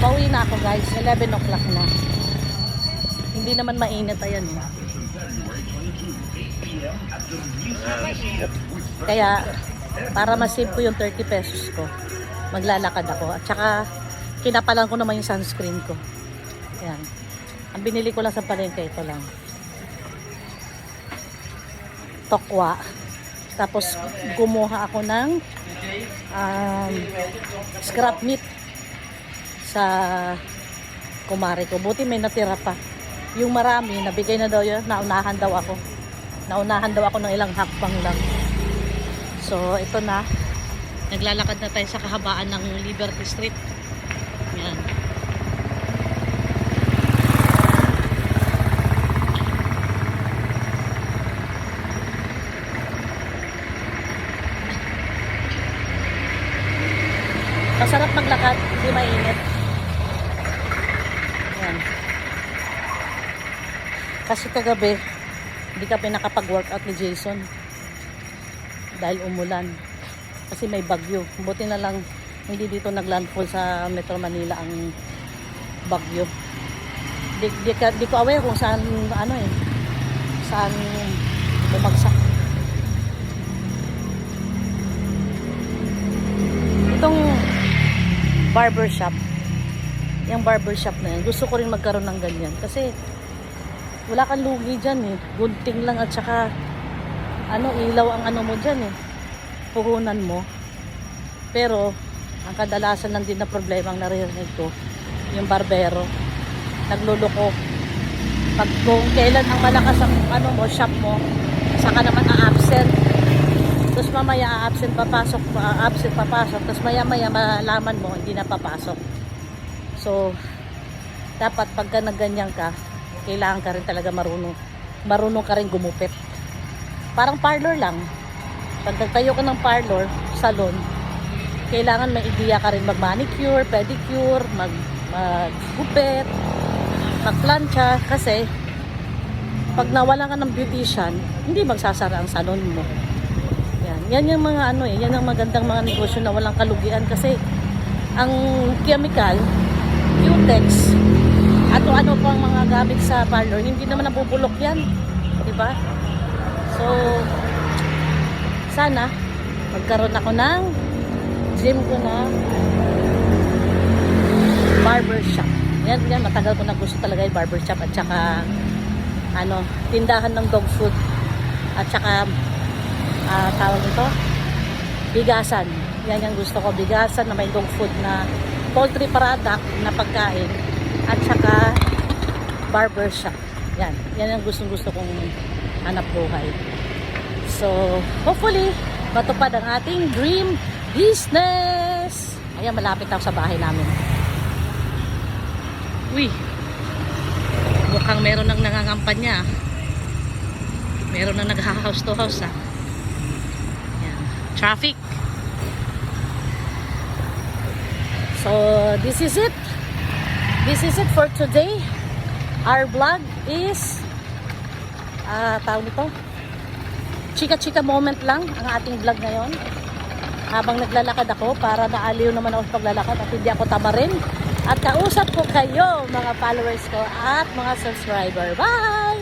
Pauwi na ako guys, 11 o'clock na. Hindi naman mainit, ayan eh. Kaya para ma-save ko yung 30 pesos ko, maglalakad ako. At saka kinapalan ko naman yung sunscreen ko. Ayan. Ang binili ko lang sa palengke, ito lang. Tokwa. Tapos kumuha ako ng scrap meat sa kumare ko. Buti may natira pa. Yung marami, nabigay na daw yun. Naunahan daw ako. Naunahan daw ako ng ilang hakbang lang. So, ito na. Naglalakad na tayo sa kahabaan ng Liberty Street. Yan. Masarap maglakad, hindi mainit. Yan. Kasi kagabi, hindi kami nakapag-workout ni Jason. Dahil umulan. Kasi may bagyo. Buti na lang hindi dito naglandfall sa Metro Manila ang bagyo. Di ko aware kung saan saan bumagsak. Itong barbershop, yung barbershop na yan, gusto ko rin magkaroon ng ganyan kasi wala kang lugi dyan eh, gunting lang at saka ilaw ang mo dyan eh, puhunan mo. Pero ang kadalasan lang din na problema ang naririnig ko, yung barbero nagluloko. Pag kung kailan ang malakas ang shop mo, saka naman a-absent. Tapos mamaya absent papasok, tapos maya malaman mo hindi na papasok. So dapat pagka nagganyan ka, kailangan ka rin talaga marunong ka rin gumupit. Parang parlor lang. Pag nagtayo ka ng parlor, salon, kailangan may ideya ka rin mag-manicure, pedicure, mag-gupit, mag-plancha, kasi pag nawala ka ng beautician, hindi magsasara ang salon mo. Yan yung mga yan ang magandang mga negosyo na walang kalugian kasi ang chemical, Cutex, at ano pang mga gamit sa parlor, hindi naman nabubulok yan. Di ba? So, sana magkaroon ako ng gym ko na barbershop. Yan, matagal ko na gusto talaga yung barbershop at saka tindahan ng dog food at saka tawag ito, bigasan. Yan yung gusto ko, bigasan na may dog food na poultry product na pagkain at saka barbershop. Yan yung gusto kong hanap buhay. So, hopefully matupad ang ating dream business. Ayan, malapit ako sa bahay namin. Uy, mukhang meron nang nangangampanya. Meron nang nag-house to house traffic. So this is it for today. Our vlog is tawag nito, chika moment lang ang ating vlog ngayon habang naglalakad ako para naaliw naman ako sa paglalakad at hindi ako tamarin at kausap ko kayo mga followers ko at mga subscriber. Bye!